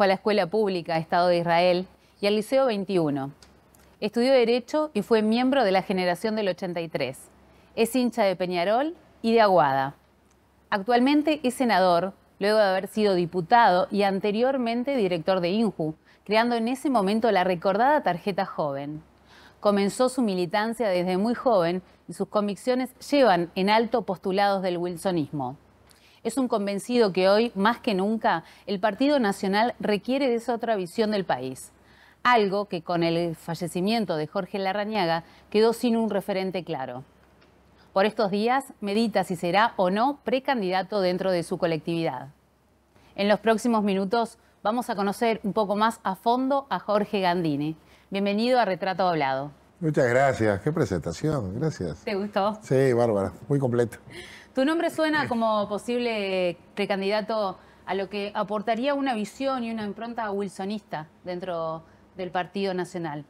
Fue a la escuela pública Estado de Israel y al Liceo 21. Estudió Derecho y fue miembro de la generación del 83. Es hincha de Peñarol y de Aguada. Actualmente es senador, luego de haber sido diputado y anteriormente director de INJU, creando en ese momento la recordada tarjeta joven. Comenzó su militancia desde muy joven y sus convicciones llevan en alto postulados del wilsonismo. Es un convencido que hoy, más que nunca, el Partido Nacional requiere de esa otra visión del país. Algo que con el fallecimiento de Jorge Larrañaga quedó sin un referente claro. Por estos días medita si será o no precandidato dentro de su colectividad. En los próximos minutos vamos a conocer un poco más a fondo a Jorge Gandini. Bienvenido a Retrato Hablado. Muchas gracias, qué presentación, gracias. ¿Te gustó? Sí, bárbara, muy completo. Tu nombre suena como posible precandidato a lo que aportaría una visión y una impronta wilsonista dentro del Partido Nacional.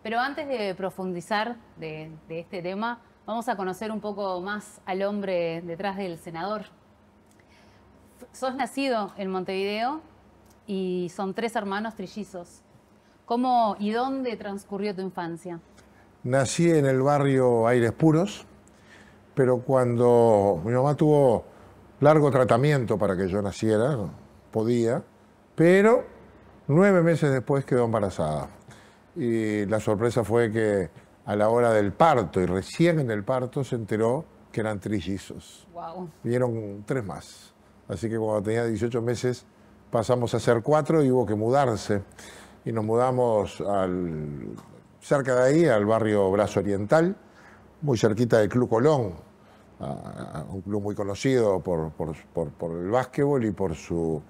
Pero antes de profundizar de este tema, vamos a conocer un poco más al hombre detrás del senador. Sos nacido en Montevideo y son 3 hermanos trillizos. ¿Cómo y dónde transcurrió tu infancia? Nací en el barrio Aires Puros, pero cuando mi mamá tuvo largo tratamiento para que yo naciera, no podía, pero 9 meses después quedó embarazada. Y la sorpresa fue que a la hora del parto, y recién en el parto, se enteró que eran trillizos. Wow. Vinieron 3 más. Así que cuando tenía 18 meses pasamos a ser 4 y hubo que mudarse. Y nos mudamos cerca de ahí, al barrio Brazo Oriental, muy cerquita del Club Colón, un club muy conocido por el básquetbol y por su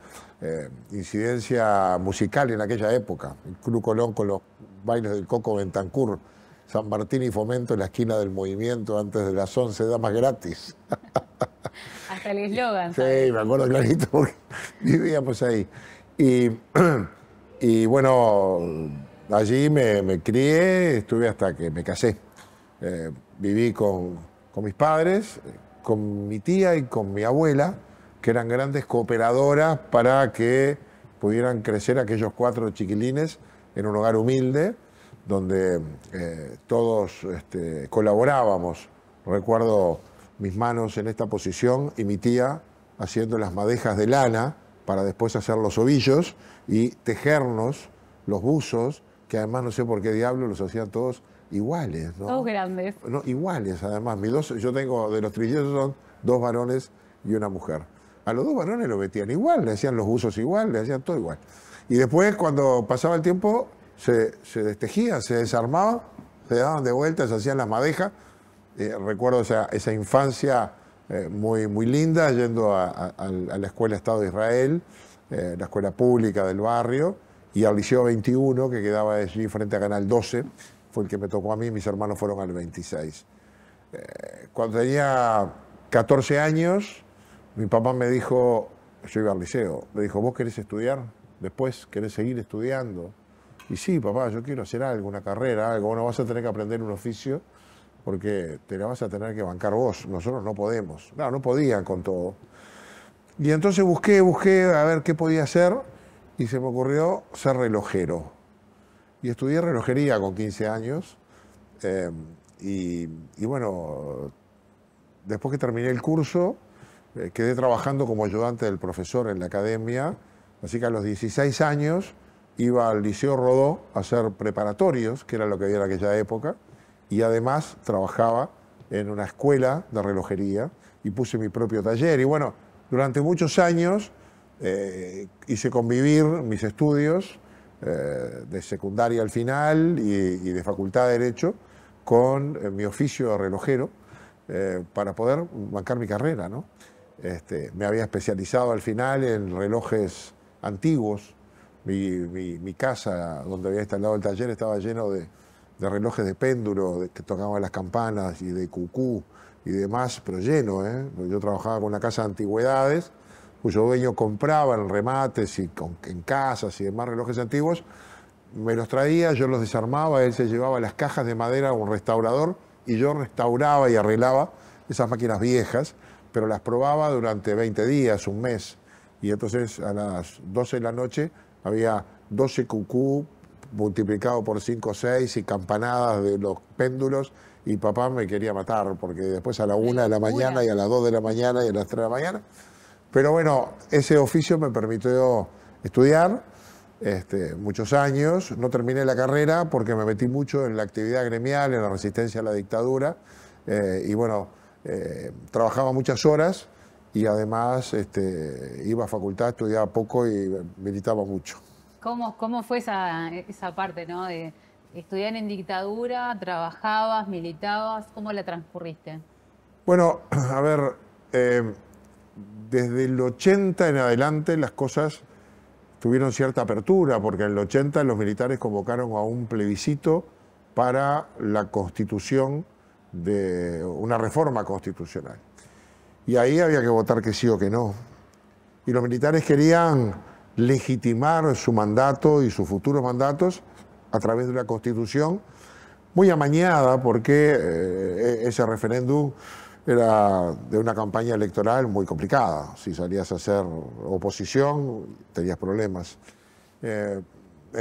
incidencia musical en aquella época. El Club Colón con los bailes del Coco Bentancur, San Martín y Fomento en la esquina del Movimiento antes de las 11 damas gratis. Hasta el eslogan. Sí, me acuerdo clarito porque vivíamos ahí. Y bueno, allí me crié, estuve hasta que me casé. Viví con mis padres, con mi tía y con mi abuela, que eran grandes cooperadoras para que pudieran crecer aquellos 4 chiquilines en un hogar humilde, donde todos colaborábamos. Recuerdo mis manos en esta posición y mi tía haciendo las madejas de lana para después hacer los ovillos y tejernos los buzos, que además no sé por qué diablos los hacían todos iguales, ¿no? Todos grandes. No, iguales, además. Yo tengo, de los trillizos son 2 varones y una mujer. A los 2 varones lo metían igual, le hacían los buzos igual, le hacían todo igual. Y después, cuando pasaba el tiempo, se destejían, se desarmaban, se daban de vuelta, se hacían las madejas. Recuerdo esa infancia muy linda, yendo a la escuela Estado de Israel, la escuela pública del barrio, y al Liceo 21, que quedaba allí frente a Canal 12, fue el que me tocó a mí, mis hermanos fueron al 26. Cuando tenía 14 años, mi papá me dijo, yo iba al liceo, me dijo, ¿vos querés estudiar? Después, ¿querés seguir estudiando? Y sí, papá, yo quiero hacer algo, una carrera, algo. Bueno, vas a tener que aprender un oficio porque te la vas a tener que bancar vos. Nosotros no podemos. Claro, no podían con todo. Y entonces busqué a ver qué podía hacer y se me ocurrió ser relojero. Y estudié relojería con 15 años. Y bueno, después que terminé el curso, quedé trabajando como ayudante del profesor en la academia. Así que a los 16 años iba al Liceo Rodó a hacer preparatorios, que era lo que había en aquella época, y además trabajaba en una escuela de relojería y puse mi propio taller. Y bueno, durante muchos años hice convivir mis estudios de secundaria al final y de facultad de Derecho con mi oficio de relojero para poder bancar mi carrera, ¿no? Me había especializado al final en relojes antiguos. Mi casa, donde había instalado el taller, estaba lleno de relojes de péndulo, que tocaban las campanas, y de cucú y demás, pero lleno, ¿eh? Yo trabajaba con una casa de antigüedades, cuyo dueño compraba en remates y en casas y demás relojes antiguos, me los traía, yo los desarmaba, él se llevaba las cajas de madera a un restaurador y yo restauraba y arreglaba esas máquinas viejas, pero las probaba durante 20 días, un mes, y entonces a las 12 de la noche había 12 cucú multiplicado por 5 o 6 y campanadas de los péndulos, y papá me quería matar, porque después a la 1 de la mañana y a las 2 de la mañana y a las 3 de la mañana. Pero bueno, ese oficio me permitió estudiar muchos años. No terminé la carrera porque me metí mucho en la actividad gremial, en la resistencia a la dictadura, y bueno, trabajaba muchas horas y además iba a facultad, estudiaba poco y militaba mucho. ¿Cómo fue esa parte, ¿no? De estudiar en dictadura, trabajabas, militabas, ¿cómo la transcurriste? Bueno, a ver, desde el 80 en adelante las cosas tuvieron cierta apertura, porque en el 80 los militares convocaron a un plebiscito para la constitución, de una reforma constitucional. Y ahí había que votar que sí o que no. Y los militares querían legitimar su mandato y sus futuros mandatos a través de una constitución muy amañada, porque ese referéndum era de una campaña electoral muy complicada. Si salías a hacer oposición, tenías problemas. En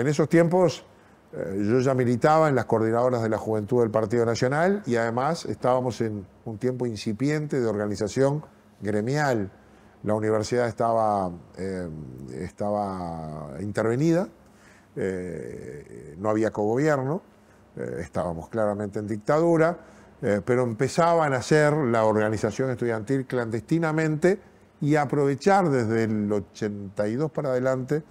esos tiempos yo ya militaba en las coordinadoras de la juventud del Partido Nacional y además estábamos en un tiempo incipiente de organización gremial. La universidad estaba intervenida, no había cogobierno, estábamos claramente en dictadura, pero empezaban a hacer la organización estudiantil clandestinamente y a aprovechar desde el 82 para adelante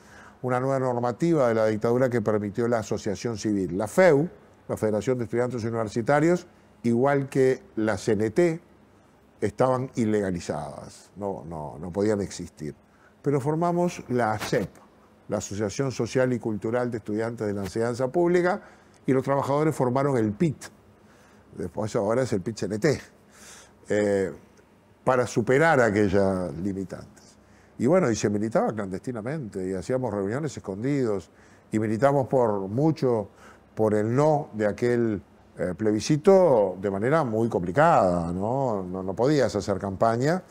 una nueva normativa de la dictadura que permitió la asociación civil. La FEU, la Federación de Estudiantes Universitarios, igual que la CNT, estaban ilegalizadas, no podían existir. Pero formamos la ASEP, la Asociación Social y Cultural de Estudiantes de la Enseñanza Pública, y los trabajadores formaron el PIT, después ahora es el PIT-CNT, para superar aquellas limitantes. Y bueno, y se militaba clandestinamente, y hacíamos reuniones escondidos, y militamos mucho por el no de aquel plebiscito de manera muy complicada, no podías hacer campaña,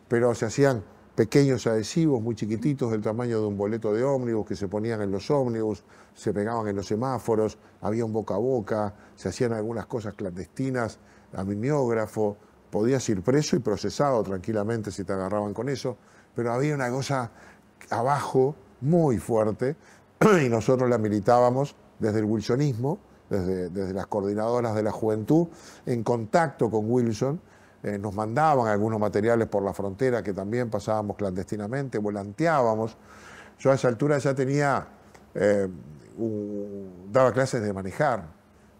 pero se hacían pequeños adhesivos muy chiquititos del tamaño de un boleto de ómnibus que se ponían en los ómnibus, se pegaban en los semáforos, había un boca a boca, se hacían algunas cosas clandestinas, a mimeógrafo, podías ir preso y procesado tranquilamente si te agarraban con eso, pero había una cosa abajo muy fuerte y nosotros la militábamos desde el wilsonismo, desde las coordinadoras de la juventud, en contacto con Wilson. Nos mandaban algunos materiales por la frontera que también pasábamos clandestinamente, volanteábamos. Yo a esa altura ya tenía, daba clases de manejar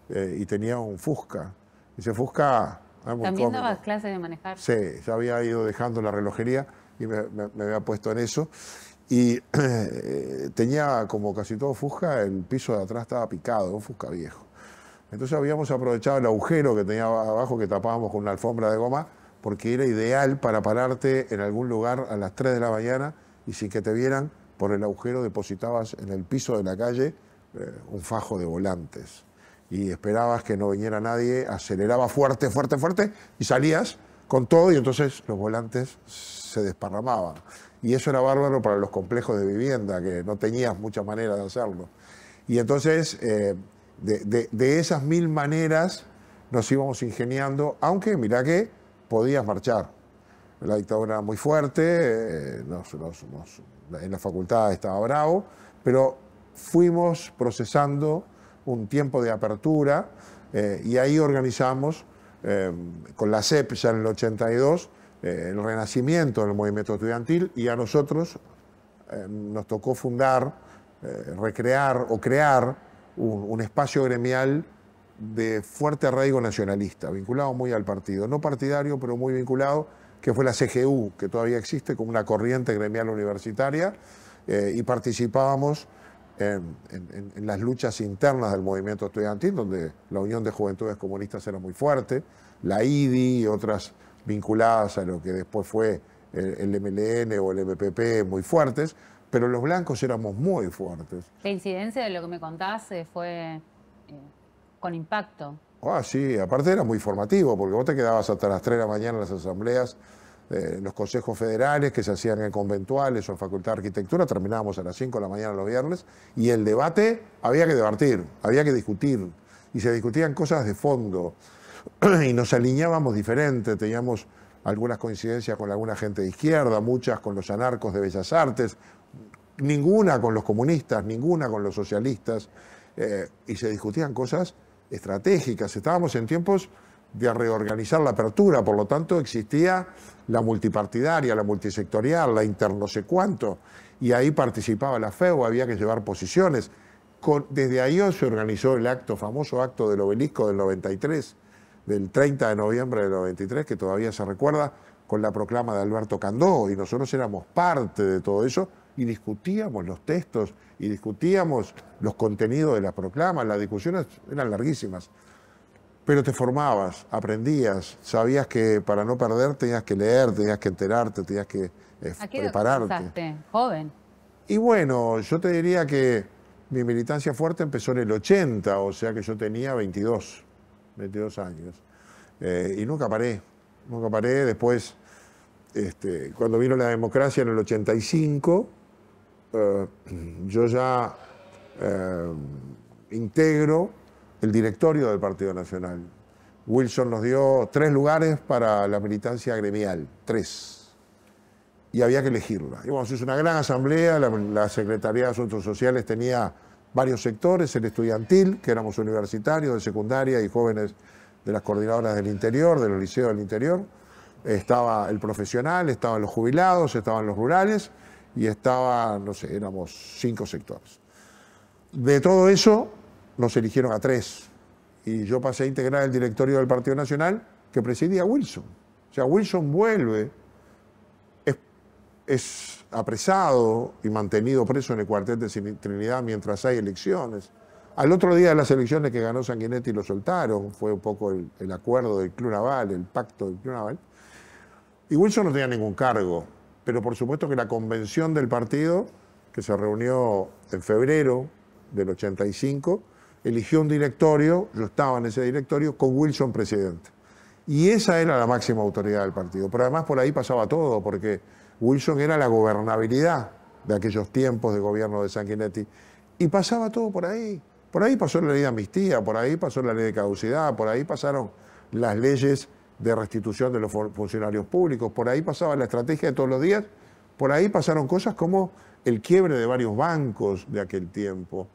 y tenía un Fusca. Ese Fusca... ¿También dabas clases de manejar? Sí, ya había ido dejando la relojería y me había puesto en eso. Y tenía, como casi todo Fusca, el piso de atrás estaba picado, un Fusca viejo. Entonces habíamos aprovechado el agujero que tenía abajo, que tapábamos con una alfombra de goma, porque era ideal para pararte en algún lugar a las 3 de la mañana y sin que te vieran, por el agujero depositabas en el piso de la calle un fajo de volantes. Y esperabas que no viniera nadie, aceleraba fuerte, fuerte, fuerte, y salías con todo, y entonces los volantes se desparramaban. Y eso era bárbaro para los complejos de vivienda, que no tenías muchas maneras de hacerlo. Y entonces, de esas 1000 maneras nos íbamos ingeniando, aunque mirá que podías marchar. La dictadura era muy fuerte, en la facultad estaba bravo, pero fuimos procesando un tiempo de apertura y ahí organizamos con la CEP ya en el 82 el renacimiento del movimiento estudiantil, y a nosotros nos tocó fundar, recrear o crear un espacio gremial de fuerte arraigo nacionalista, vinculado muy al partido, no partidario, pero muy vinculado, que fue la CGU, que todavía existe como una corriente gremial universitaria, y participábamos en las luchas internas del movimiento estudiantil, donde la Unión de Juventudes Comunistas era muy fuerte, la IDI y otras vinculadas a lo que después fue el MLN o el MPP muy fuertes, pero los blancos éramos muy fuertes. La incidencia de lo que me contás fue con impacto. Ah, sí, aparte era muy formativo, porque vos te quedabas hasta las 3 de la mañana en las asambleas los consejos federales que se hacían en conventuales o en Facultad de Arquitectura, terminábamos a las 5 de la mañana los viernes, y el debate había que debatir, había que discutir, y se discutían cosas de fondo, y nos alineábamos diferente, teníamos algunas coincidencias con alguna gente de izquierda, muchas con los anarcos de Bellas Artes, ninguna con los comunistas, ninguna con los socialistas, y se discutían cosas estratégicas. Estábamos en tiempos de reorganizar la apertura, por lo tanto existía la multipartidaria, la multisectorial, la inter no sé cuánto, y ahí participaba la FEU, había que llevar posiciones. Desde ahí se organizó el famoso acto del Obelisco del 93, del 30 de noviembre del 93, que todavía se recuerda, con la proclama de Alberto Candó, y nosotros éramos parte de todo eso, y discutíamos los textos, y discutíamos los contenidos de las proclamas, las discusiones eran larguísimas. Pero te formabas, aprendías, sabías que para no perder tenías que leer, tenías que enterarte, tenías que ¿A qué edad prepararte. comenzaste? ¿Joven? Y bueno, yo te diría que mi militancia fuerte empezó en el 80, o sea que yo tenía 22 años. Y nunca paré. Después, cuando vino la democracia en el 85, yo ya integro el directorio del Partido Nacional. Wilson nos dio 3 lugares para la militancia gremial, 3. Y había que elegirla. Y bueno, se hizo una gran asamblea, la Secretaría de Asuntos Sociales tenía varios sectores, el estudiantil, que éramos universitarios, de secundaria y jóvenes de las coordinadoras del interior, de los liceos del interior. Estaba el profesional, estaban los jubilados, estaban los rurales y estaba, no sé, éramos 5 sectores. De todo eso nos eligieron a 3 y yo pasé a integrar el directorio del Partido Nacional que presidía Wilson. O sea, Wilson vuelve, es apresado y mantenido preso en el cuartel de Trinidad mientras hay elecciones. Al otro día de las elecciones que ganó Sanguinetti lo soltaron, fue un poco el acuerdo del Club Naval, el pacto del Club Naval. Y Wilson no tenía ningún cargo, pero por supuesto que la convención del partido, que se reunió en febrero del 85, eligió un directorio, yo estaba en ese directorio, con Wilson presidente. Y esa era la máxima autoridad del partido. Pero además por ahí pasaba todo, porque Wilson era la gobernabilidad de aquellos tiempos de gobierno de Sanguinetti. Y pasaba todo por ahí. Por ahí pasó la ley de amnistía, por ahí pasó la ley de caducidad, por ahí pasaron las leyes de restitución de los funcionarios públicos, por ahí pasaba la estrategia de todos los días, por ahí pasaron cosas como el quiebre de varios bancos de aquel tiempo.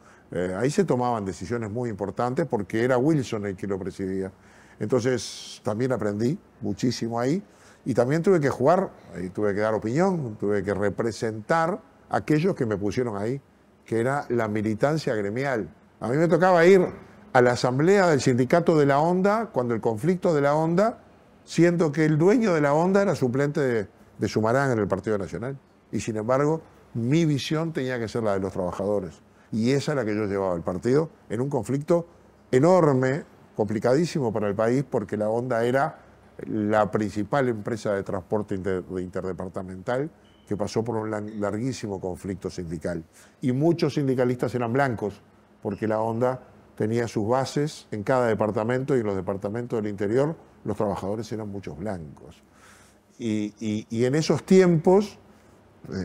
Ahí se tomaban decisiones muy importantes porque era Wilson el que lo presidía. Entonces también aprendí muchísimo ahí y también tuve que jugar, ahí tuve que dar opinión, tuve que representar a aquellos que me pusieron ahí, que era la militancia gremial. A mí me tocaba ir a la asamblea del sindicato de la Honda, cuando el conflicto de la Honda, siendo que el dueño de la Honda era suplente de Sumarán en el Partido Nacional. Y sin embargo, mi visión tenía que ser la de los trabajadores. Y esa es la que yo llevaba al partido en un conflicto enorme, complicadísimo para el país, porque la Honda era la principal empresa de transporte interdepartamental que pasó por un larguísimo conflicto sindical. Y muchos sindicalistas eran blancos, porque la Honda tenía sus bases en cada departamento y en los departamentos del interior los trabajadores eran muchos blancos. Y en esos tiempos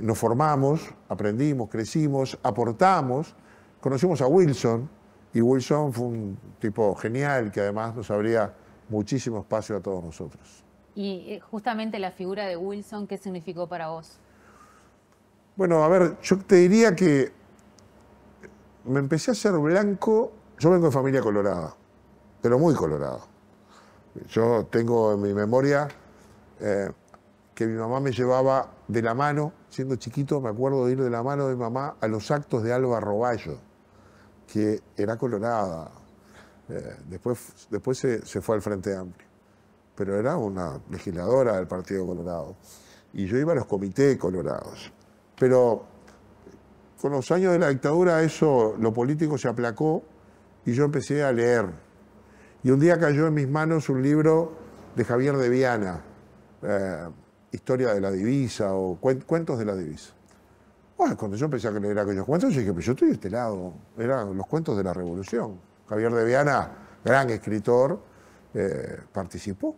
nos formamos, aprendimos, crecimos, aportamos, conocimos a Wilson, y Wilson fue un tipo genial que además nos abría muchísimo espacio a todos nosotros. Y justamente la figura de Wilson, ¿qué significó para vos? Bueno, a ver, yo te diría que me empecé a hacer blanco. Yo vengo de familia colorada, pero muy colorada. Yo tengo en mi memoria que mi mamá me llevaba de la mano, siendo chiquito me acuerdo de ir de la mano de mi mamá a los actos de Alba Roballo, que era colorada. Después se fue al Frente Amplio, pero era una legisladora del Partido Colorado. Y yo iba a los comités colorados. Pero con los años de la dictadura eso, lo político se aplacó y yo empecé a leer. Y un día cayó en mis manos un libro de Javier de Viana, Historia de la Divisa o Cuentos de la Divisa. Bueno, cuando yo empecé a leer aquellos cuentos, yo dije, pero yo estoy de este lado. Eran los cuentos de la Revolución. Javier de Viana, gran escritor, participó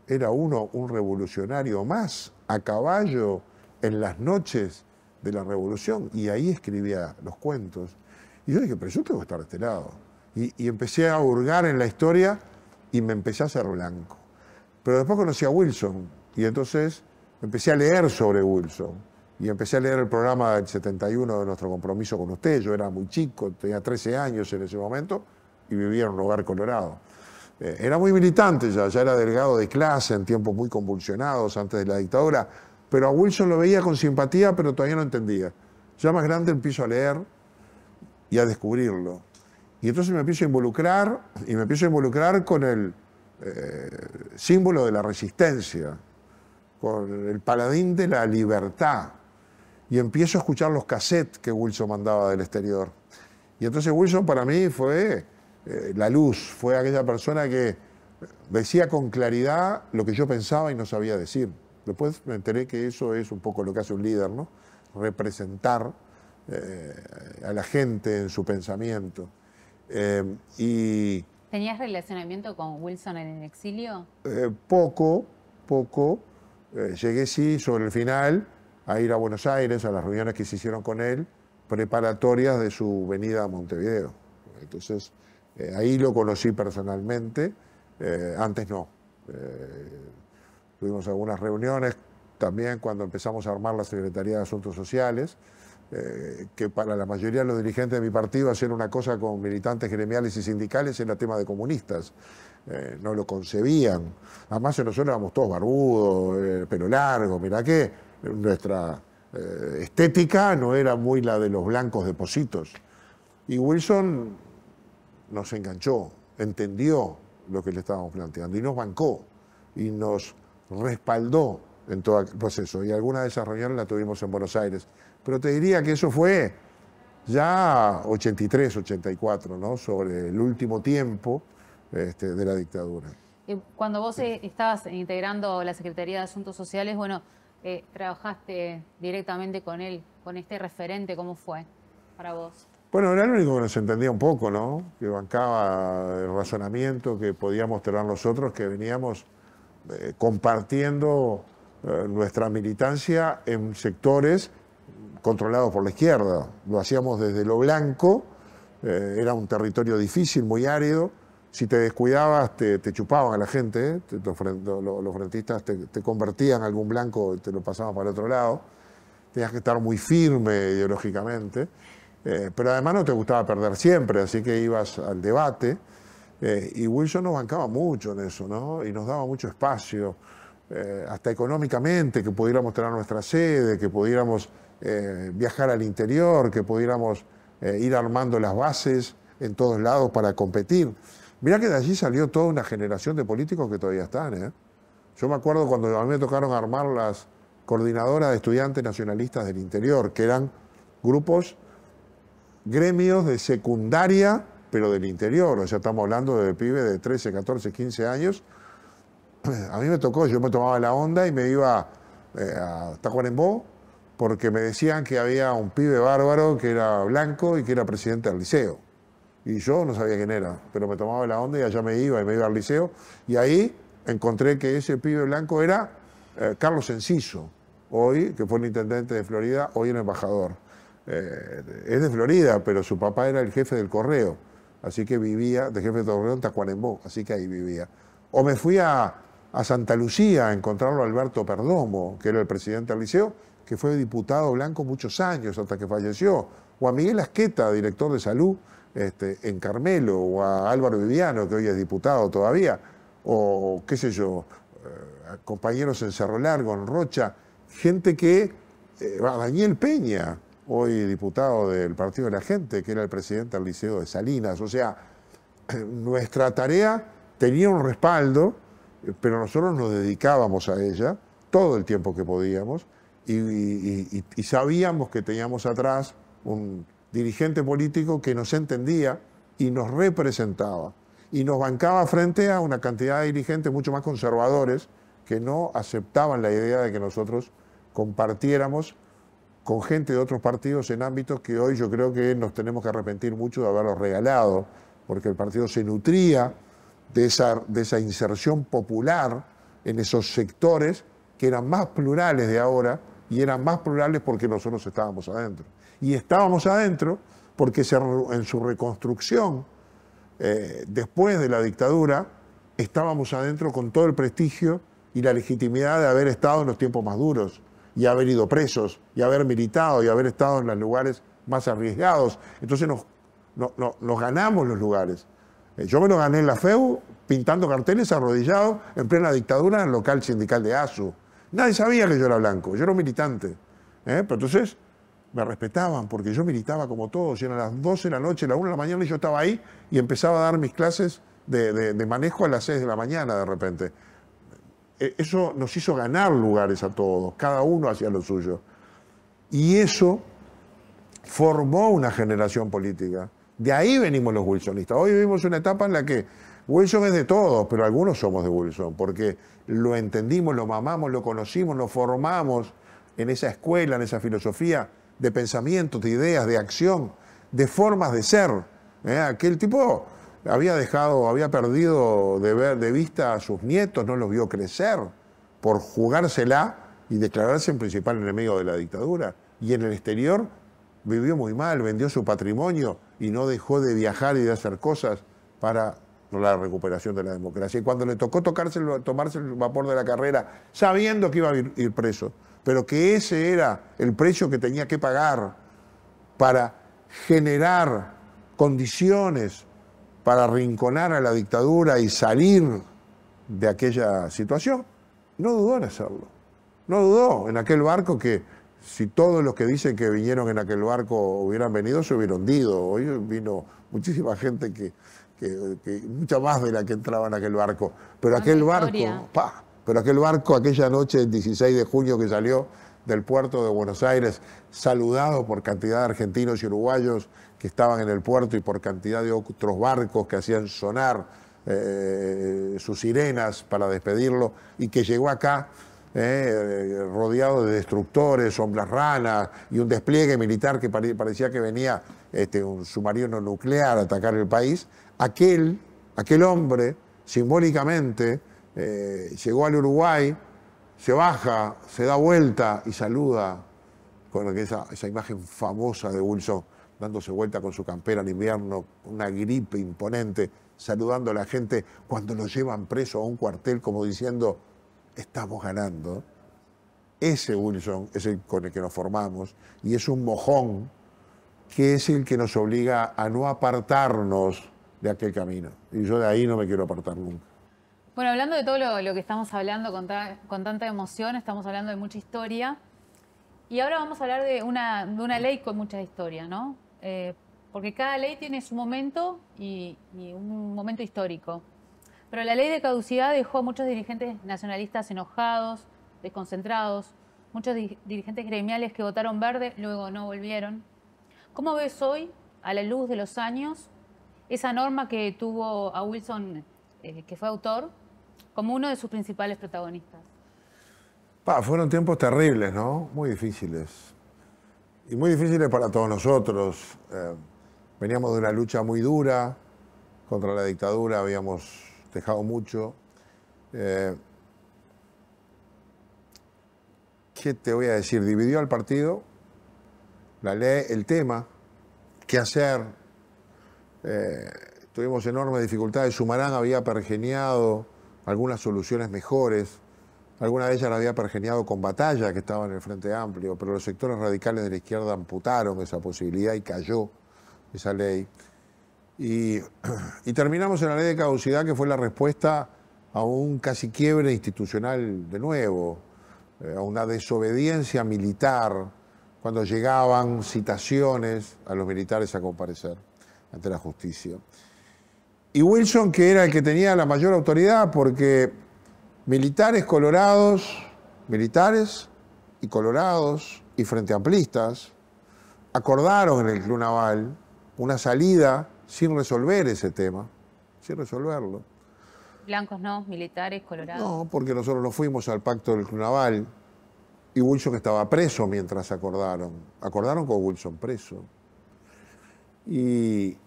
era uno un revolucionario más, a caballo en las noches de la revolución, y ahí escribía los cuentos. Y yo dije, pero yo tengo que estar de este lado. Y empecé a hurgar en la historia y me empecé a hacer blanco. Pero después conocí a Wilson, y entonces empecé a leer sobre Wilson. Y empecé a leer el programa del 71 de Nuestro Compromiso con Usted. Yo era muy chico, tenía 13 años en ese momento, y vivía en un hogar colorado. Era muy militante ya era delegado de clase en tiempos muy convulsionados antes de la dictadura, pero a Wilson lo veía con simpatía, pero todavía no entendía. Ya más grande empiezo a leer y a descubrirlo. Y entonces me empiezo a involucrar, con el símbolo de la resistencia, con el paladín de la libertad. Y empiezo a escuchar los cassettes que Wilson mandaba del exterior. Y entonces Wilson para mí fue la luz, fue aquella persona que decía con claridad lo que yo pensaba y no sabía decir. Después me enteré que eso es un poco lo que hace un líder, ¿no? Representar a la gente en su pensamiento. ¿Tenías relacionamiento con Wilson en el exilio? Poco. Llegué sí sobre el final a ir a Buenos Aires, a las reuniones que se hicieron con él, preparatorias de su venida a Montevideo. Entonces, ahí lo conocí personalmente, antes no. Tuvimos algunas reuniones también cuando empezamos a armar la Secretaría de Asuntos Sociales, que para la mayoría de los dirigentes de mi partido hacer una cosa con militantes gremiales y sindicales era tema de comunistas. No lo concebían. Además nosotros éramos todos barbudos, pelo largo, mirá que nuestra estética no era muy la de los blancos de Pocitos. Y Wilson nos enganchó, entendió lo que le estábamos planteando y nos bancó y nos respaldó en todo el proceso. Y alguna de esas reuniones la tuvimos en Buenos Aires. Pero te diría que eso fue ya 83, 84, ¿no? Sobre el último tiempo de la dictadura. Cuando vos estabas integrando la Secretaría de Asuntos Sociales, bueno, trabajaste directamente con él, con este referente, ¿cómo fue para vos? Bueno, era el único que nos entendía un poco, ¿no? Que bancaba el razonamiento que podíamos tener nosotros, que veníamos compartiendo nuestra militancia en sectores controlados por la izquierda. Lo hacíamos desde lo blanco, era un territorio difícil, muy árido. Si te descuidabas, te chupaban a la gente, los frentistas te convertían en algún blanco y te lo pasaban para el otro lado. Tenías que estar muy firme ideológicamente, pero además no te gustaba perder siempre, así que ibas al debate. Y Wilson nos bancaba mucho en eso, ¿no? Y nos daba mucho espacio, hasta económicamente, que pudiéramos tener nuestra sede, que pudiéramos viajar al interior, que pudiéramos ir armando las bases en todos lados para competir. Mirá que de allí salió toda una generación de políticos que todavía están, ¿eh? Yo me acuerdo cuando a mí me tocaron armar las coordinadoras de estudiantes nacionalistas del interior, que eran grupos, gremios de secundaria, pero del interior. O sea, estamos hablando de pibes de 13, 14, 15 años. A mí me tocó, yo me tomaba la onda y me iba a Tacuarembó, porque me decían que había un pibe bárbaro que era blanco y que era presidente del liceo. Y yo no sabía quién era, pero me tomaba la onda y allá me iba al liceo. Y ahí encontré que ese pibe blanco era Carlos Enciso, hoy, que fue el intendente de Florida, hoy el embajador. Es de Florida, pero su papá era el jefe del correo, así que vivía, de jefe de correo en Tacuarembó, así que ahí vivía. O me fui a Santa Lucía a encontrarlo a Alberto Perdomo, que era el presidente del liceo, que fue diputado blanco muchos años hasta que falleció. O a Miguel Asqueta, director de salud en Carmelo, o a Álvaro Viviano, que hoy es diputado todavía, o qué sé yo, compañeros en Cerro Largo, en Rocha, gente que, Daniel Peña, hoy diputado del Partido de la Gente, que era el presidente del Liceo de Salinas. O sea, nuestra tarea tenía un respaldo, pero nosotros nos dedicábamos a ella todo el tiempo que podíamos y sabíamos que teníamos atrás un dirigente político que nos entendía y nos representaba y nos bancaba frente a una cantidad de dirigentes mucho más conservadores que no aceptaban la idea de que nosotros compartiéramos con gente de otros partidos en ámbitos que hoy yo creo que nos tenemos que arrepentir mucho de haberlos regalado, porque el partido se nutría de esa inserción popular en esos sectores que eran más plurales de ahora, y eran más plurales porque nosotros estábamos adentro. Y estábamos adentro porque en su reconstrucción, después de la dictadura, estábamos adentro con todo el prestigio y la legitimidad de haber estado en los tiempos más duros, y haber ido presos, y haber militado, y haber estado en los lugares más arriesgados. Entonces nos ganamos los lugares. Yo me lo gané en la FEU pintando carteles arrodillado en plena dictadura en el local sindical de ASU. Nadie sabía que yo era blanco, yo era un militante. Pero entonces me respetaban porque yo militaba como todos, y eran las 12 de la noche, las 1 de la mañana, y yo estaba ahí y empezaba a dar mis clases de manejo a las 6 de la mañana de repente. Eso nos hizo ganar lugares a todos, cada uno hacía lo suyo. Y eso formó una generación política. De ahí venimos los wilsonistas. Hoy vivimos una etapa en la que Wilson es de todos, pero algunos somos de Wilson, porque lo entendimos, lo mamamos, lo conocimos, lo formamos en esa escuela, en esa filosofía de pensamientos, de ideas, de acción, de formas de ser. Aquel tipo había perdido de vista a sus nietos, no los vio crecer por jugársela y declararse el principal enemigo de la dictadura. Y en el exterior vivió muy mal, vendió su patrimonio y no dejó de viajar y de hacer cosas para la recuperación de la democracia. Y cuando le tocó tomarse el vapor de la carrera, sabiendo que iba a ir preso, pero que ese era el precio que tenía que pagar para generar condiciones para arrinconar a la dictadura y salir de aquella situación, no dudó en hacerlo. No dudó en aquel barco que, si todos los que dicen que vinieron en aquel barco hubieran venido, se hubiera hundido. Hoy vino muchísima gente mucha más de la que entraba en aquel barco. Pero aquel barco, aquella noche del 16 de junio que salió del puerto de Buenos Aires, saludado por cantidad de argentinos y uruguayos que estaban en el puerto y por cantidad de otros barcos que hacían sonar sus sirenas para despedirlo, y que llegó acá rodeado de destructores, sombras ranas y un despliegue militar que parecía que venía un submarino nuclear a atacar el país. Aquel hombre, simbólicamente, llegó al Uruguay, se baja, se da vuelta y saluda con esa imagen famosa de Wilson, dándose vuelta con su campera en invierno, una gripe imponente, saludando a la gente cuando lo llevan preso a un cuartel, como diciendo: estamos ganando. Ese Wilson es el con el que nos formamos, y es un mojón que es el que nos obliga a no apartarnos de aquel camino. Y yo de ahí no me quiero apartar nunca. Bueno, hablando de todo lo que estamos hablando con tanta emoción, estamos hablando de mucha historia. Y ahora vamos a hablar de una ley con mucha historia, ¿no? Porque cada ley tiene su momento y un momento histórico. Pero la ley de caducidad dejó a muchos dirigentes nacionalistas enojados, desconcentrados, muchos dirigentes gremiales que votaron verde, luego no volvieron. ¿Cómo ves hoy, a la luz de los años, esa norma que tuvo a Wilson, que fue autor, como uno de sus principales protagonistas? Fueron tiempos terribles, ¿no? Muy difíciles. Y muy difíciles para todos nosotros. Veníamos de una lucha muy dura contra la dictadura, habíamos dejado mucho. ¿Qué te voy a decir? Dividió al partido, la ley, el tema, qué hacer. Tuvimos enormes dificultades. Sumarán había pergeniado algunas soluciones mejores. Alguna de ellas la había pergeniado con Batalla, que estaba en el Frente Amplio, pero los sectores radicales de la izquierda amputaron esa posibilidad y cayó esa ley. Y terminamos en la ley de caducidad, que fue la respuesta a un casi quiebre institucional de nuevo, a una desobediencia militar, cuando llegaban citaciones a los militares a comparecer ante la justicia. Y Wilson, que era el que tenía la mayor autoridad, porque militares y frente amplistas acordaron en el Club Naval una salida sin resolver ese tema, sin resolverlo. Blancos no, militares, colorados. No, porque nosotros no fuimos al pacto del Club Naval y Wilson estaba preso mientras acordaron. Acordaron con Wilson preso. Y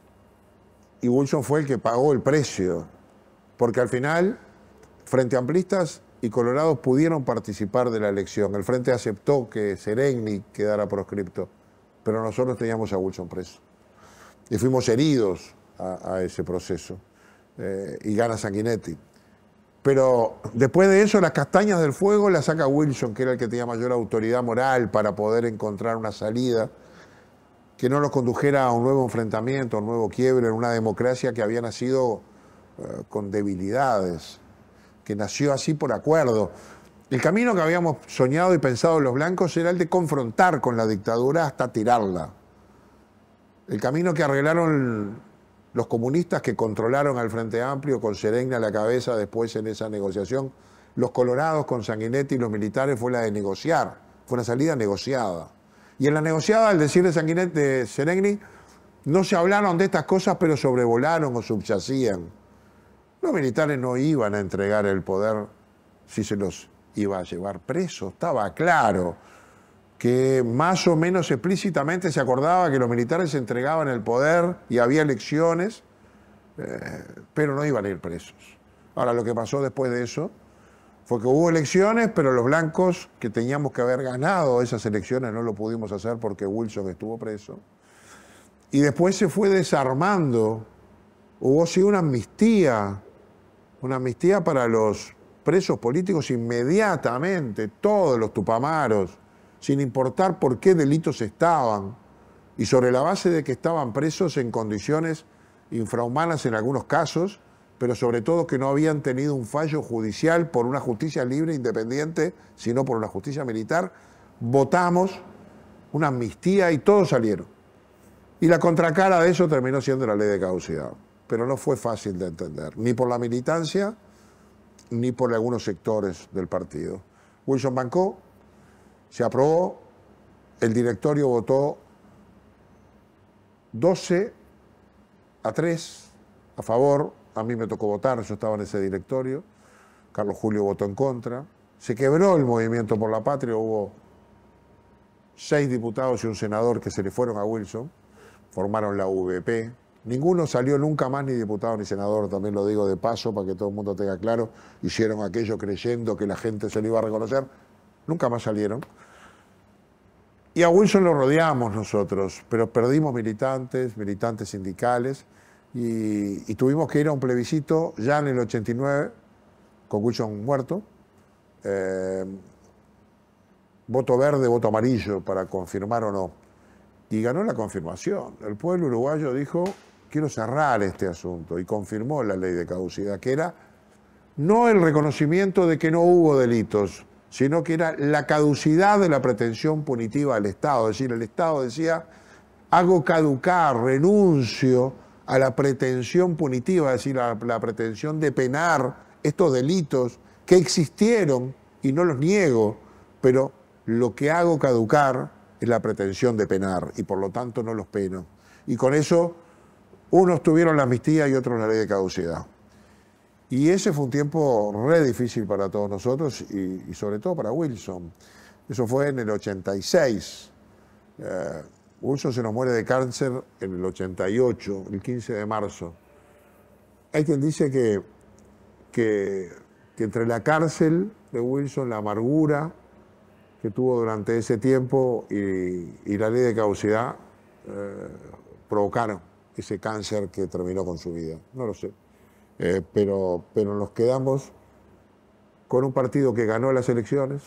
Wilson fue el que pagó el precio, porque al final Frente Amplistas y Colorados pudieron participar de la elección. El Frente aceptó que Seregni quedara proscripto, pero nosotros teníamos a Wilson preso. Y fuimos heridos a ese proceso. Y gana Sanguinetti. Pero después de eso, las castañas del fuego las saca Wilson, que era el que tenía mayor autoridad moral para poder encontrar una salida que no nos condujera a un nuevo enfrentamiento, a un nuevo quiebre en una democracia que había nacido con debilidades, que nació así por acuerdo. El camino que habíamos soñado y pensado los blancos era el de confrontar con la dictadura hasta tirarla. El camino que arreglaron los comunistas, que controlaron al Frente Amplio con Seregni a la cabeza después en esa negociación, los colorados con Sanguinetti y los militares, fue la de negociar, fue una salida negociada. Y en la negociada, al decir de Seregni, no se hablaron de estas cosas, pero sobrevolaron o subyacían. Los militares no iban a entregar el poder si se los iba a llevar presos, estaba claro que más o menos explícitamente se acordaba que los militares entregaban el poder y había elecciones, pero no iban a ir presos. Ahora, lo que pasó después de eso fue que hubo elecciones, pero los blancos, que teníamos que haber ganado esas elecciones, no lo pudimos hacer porque Wilson estuvo preso. Y después se fue desarmando, hubo sí una amnistía para los presos políticos inmediatamente, todos los tupamaros, sin importar por qué delitos estaban, y sobre la base de que estaban presos en condiciones infrahumanas en algunos casos, pero sobre todo que no habían tenido un fallo judicial por una justicia libre e independiente, sino por una justicia militar, votamos una amnistía y todos salieron. Y la contracara de eso terminó siendo la ley de caducidad, pero no fue fácil de entender, ni por la militancia, ni por algunos sectores del partido. Wilson bancó, se aprobó, el directorio votó 12-3 a favor, a mí me tocó votar, yo estaba en ese directorio, Carlos Julio votó en contra, se quebró el Movimiento por la Patria, hubo 6 diputados y un senador que se le fueron a Wilson, formaron la UVP, ninguno salió nunca más ni diputado ni senador, también lo digo de paso para que todo el mundo tenga claro, hicieron aquello creyendo que la gente se lo iba a reconocer, nunca más salieron. Y a Wilson lo rodeamos nosotros, pero perdimos militantes sindicales, y tuvimos que ir a un plebiscito ya en el 89, con Wilson muerto, voto verde, voto amarillo, para confirmar o no. Y ganó la confirmación. El pueblo uruguayo dijo, quiero cerrar este asunto, y confirmó la ley de caducidad, que era no el reconocimiento de que no hubo delitos, sino que era la caducidad de la pretensión punitiva del Estado. Es decir, el Estado decía, hago caducar, renuncio a la pretensión punitiva, es decir, a la pretensión de penar estos delitos que existieron, y no los niego, pero lo que hago caducar es la pretensión de penar, y por lo tanto no los peno. Y con eso, unos tuvieron la amnistía y otros la ley de caducidad. Y ese fue un tiempo re difícil para todos nosotros y sobre todo para Wilson. Eso fue en el 86. Wilson se nos muere de cáncer en el 88, el 15 de marzo. Hay quien dice que entre la cárcel de Wilson, la amargura que tuvo durante ese tiempo y la ley de caducidad provocaron ese cáncer que terminó con su vida. No lo sé. Pero nos quedamos con un partido que ganó las elecciones.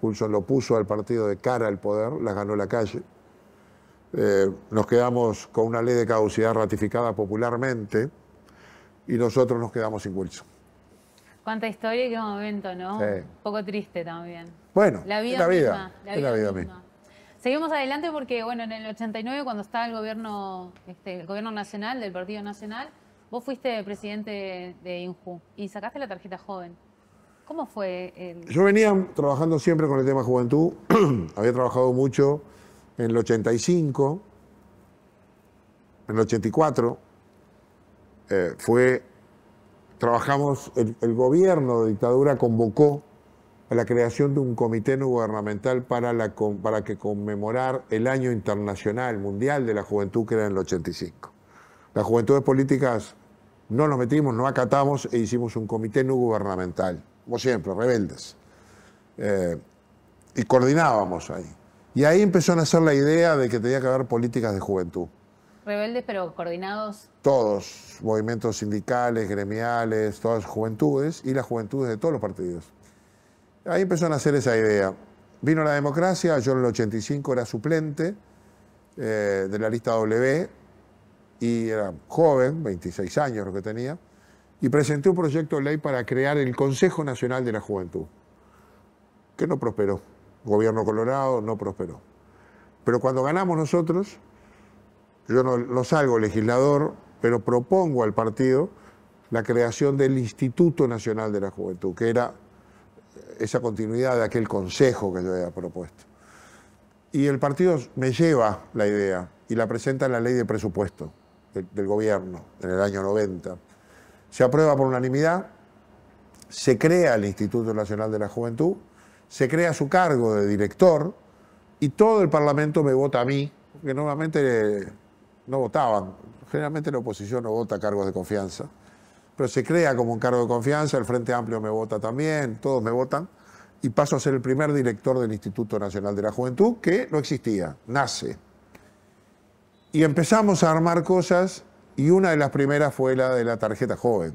Wilson lo puso al partido de cara al poder, las ganó en la calle. Nos quedamos con una ley de caducidad ratificada popularmente y nosotros nos quedamos sin Wilson. Cuánta historia y qué momento, ¿no? Sí. Un poco triste también. Bueno, la vida es la vida misma. Seguimos adelante porque, bueno, en el 89, cuando estaba el gobierno nacional, del Partido Nacional, vos fuiste presidente de INJU y sacaste la tarjeta joven. ¿Cómo fue? Yo venía trabajando siempre con el tema juventud. Había trabajado mucho en el 85, en el 84. Trabajamos, el gobierno de dictadura convocó a la creación de un comité no gubernamental para que conmemorar el Año Internacional Mundial de la Juventud, que era en el 85. Las juventudes políticas no nos metimos, no acatamos e hicimos un comité no gubernamental. como siempre, rebeldes. Y coordinábamos ahí. Y ahí empezó a nacer la idea de que tenía que haber políticas de juventud. Rebeldes, pero coordinados. Todos, movimientos sindicales, gremiales, todas las juventudes y las juventudes de todos los partidos. Ahí empezó a nacer esa idea. Vino la democracia, yo en el 85 era suplente de la lista W y era joven, 26 años lo que tenía, y presenté un proyecto de ley para crear el Consejo Nacional de la Juventud, que no prosperó. Gobierno Colorado no prosperó. Pero cuando ganamos nosotros, yo no salgo legislador, pero propongo al partido la creación del Instituto Nacional de la Juventud, que era esa continuidad de aquel consejo que yo había propuesto. Y el partido me lleva la idea y la presenta en la ley de presupuesto del gobierno en el año 90. Se aprueba por unanimidad, se crea el Instituto Nacional de la Juventud, se crea su cargo de director y todo el Parlamento me vota a mí, porque normalmente no votaban. Generalmente la oposición no vota cargos de confianza, pero se crea como un cargo de confianza, el Frente Amplio me vota también, todos me votan, y paso a ser el primer director del Instituto Nacional de la Juventud, que no existía, nace. Y empezamos a armar cosas, y una de las primeras fue la de la tarjeta joven,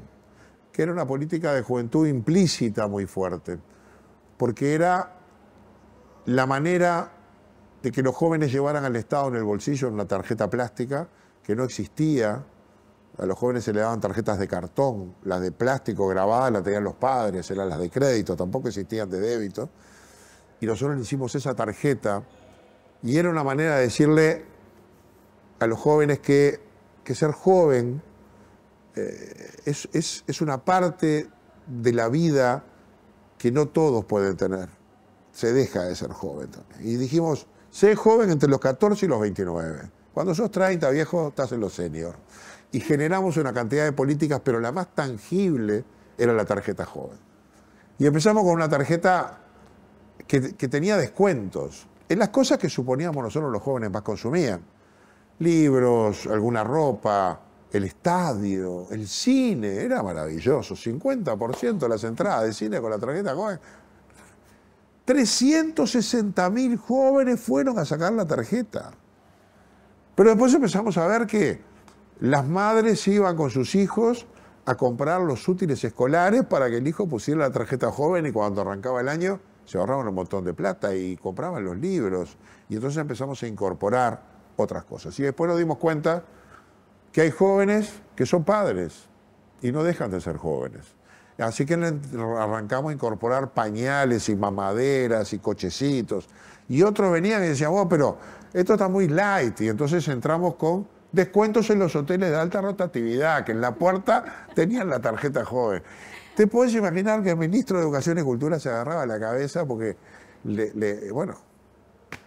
que era una política de juventud implícita muy fuerte, porque era la manera de que los jóvenes llevaran al Estado en el bolsillo una tarjeta plástica que no existía. A los jóvenes se le daban tarjetas de cartón, las de plástico grabadas las tenían los padres, eran las de crédito, tampoco existían de débito. Y nosotros le hicimos esa tarjeta y era una manera de decirle a los jóvenes que ser joven es una parte de la vida que no todos pueden tener. Se deja de ser joven también. Y dijimos, sé joven entre los 14 y los 29. Cuando sos 30, viejo, estás en los senior. Y generamos una cantidad de políticas, pero la más tangible era la tarjeta joven. Y empezamos con una tarjeta que tenía descuentos en las cosas que suponíamos nosotros los jóvenes más consumían. Libros, alguna ropa, el estadio, el cine, era maravilloso. 50% de las entradas de cine con la tarjeta joven. 360.000 jóvenes fueron a sacar la tarjeta. Pero después empezamos a ver que las madres iban con sus hijos a comprar los útiles escolares para que el hijo pusiera la tarjeta joven y cuando arrancaba el año se ahorraban un montón de plata y compraban los libros. Y entonces empezamos a incorporar otras cosas. Y después nos dimos cuenta que hay jóvenes que son padres y no dejan de ser jóvenes. Así que arrancamos a incorporar pañales y mamaderas y cochecitos. Y otros venían y decían, oh, pero esto está muy light. Y entonces entramos con descuentos en los hoteles de alta rotatividad, que en la puerta tenían la tarjeta joven. ¿Te puedes imaginar que el ministro de Educación y Cultura se agarraba la cabeza porque, bueno,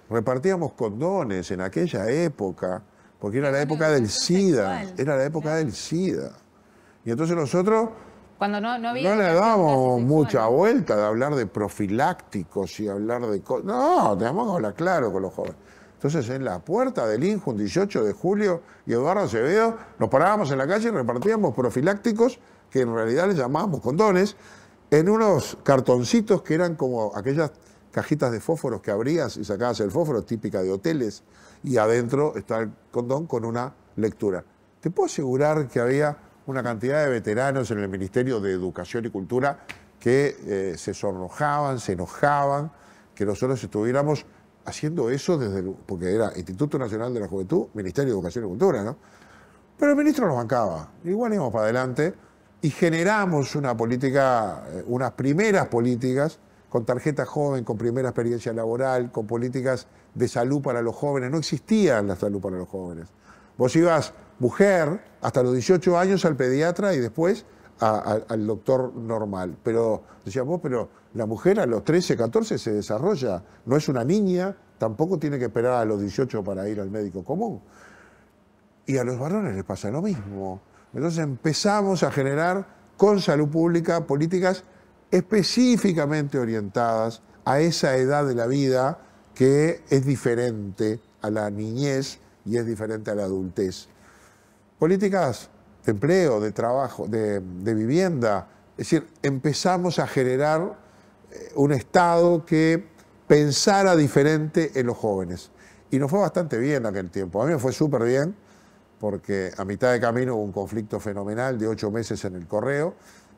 repartíamos condones en aquella época, porque era la época del SIDA, era la época del SIDA. Y entonces nosotros cuando no le dábamos mucha vuelta de hablar de profilácticos y hablar de cosas. No, tenemos que hablar claro con los jóvenes. Entonces, en la puerta del INJU, un 18 de julio, y Eduardo Acevedo, nos parábamos en la calle y repartíamos profilácticos, que en realidad les llamábamos condones, en unos cartoncitos que eran como aquellas cajitas de fósforos que abrías y sacabas el fósforo, típica de hoteles, y adentro está el condón con una lectura. Te puedo asegurar que había una cantidad de veteranos en el Ministerio de Educación y Cultura que se sonrojaban, se enojaban, que nosotros estuviéramos haciendo eso porque era Instituto Nacional de la Juventud, Ministerio de Educación y Cultura, ¿no? Pero el ministro nos bancaba, igual íbamos para adelante y generamos una política, unas primeras políticas con tarjeta joven, con primera experiencia laboral, con políticas de salud para los jóvenes. No existía la salud para los jóvenes. Vos ibas, mujer, hasta los 18 años al pediatra y después al doctor normal. Pero decíamos, vos, pero la mujer a los 13, 14 se desarrolla, no es una niña, tampoco tiene que esperar a los 18 para ir al médico común. Y a los varones les pasa lo mismo. Entonces empezamos a generar con salud pública políticas específicamente orientadas a esa edad de la vida que es diferente a la niñez y es diferente a la adultez. Políticas de empleo, de trabajo, de vivienda, Es decir, empezamos a generar un Estado que pensara diferente en los jóvenes. Y nos fue bastante bien aquel tiempo. A mí me fue súper bien, porque a mitad de camino hubo un conflicto fenomenal de 8 meses en el Correo,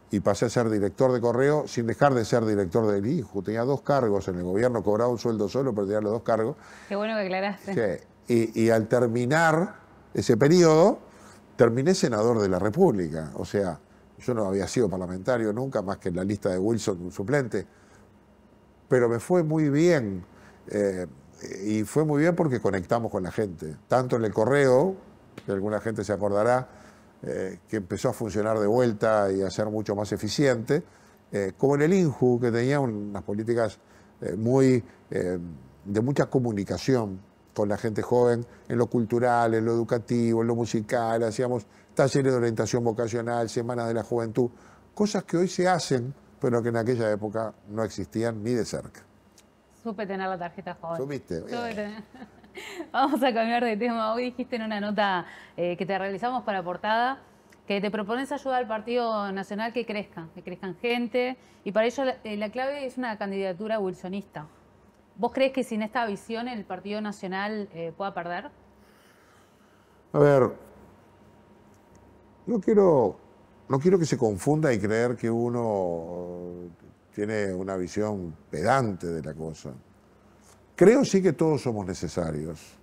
y pasé a ser director de Correo sin dejar de ser director del INJU. Tenía 2 cargos en el gobierno, cobraba un sueldo solo, pero tenía los 2 cargos. Qué bueno que aclaraste. Sí. Y al terminar ese periodo, terminé senador de la República. O sea, yo no había sido parlamentario nunca, más que en la lista de Wilson, un suplente. Pero me fue muy bien. Y fue muy bien porque conectamos con la gente. Tanto en el Correo, que alguna gente se acordará, que empezó a funcionar de vuelta y a ser mucho más eficiente, como en el INJU, que tenía unas políticas de mucha comunicación con la gente joven, en lo cultural, en lo educativo, en lo musical. Hacíamos talleres de orientación vocacional, semanas de la juventud, cosas que hoy se hacen, pero que en aquella época no existían ni de cerca. Supe tener la tarjeta joven. ¿Supiste? Vamos a cambiar de tema. Hoy dijiste en una nota que te realizamos para Portada que te propones ayudar al Partido Nacional que crezcan gente, y para ello la clave es una candidatura wilsonista. ¿Vos crees que sin esta visión el Partido Nacional pueda perder? A ver, no quiero que se confunda y creer que uno tiene una visión pedante de la cosa. Creo sí que todos somos necesarios.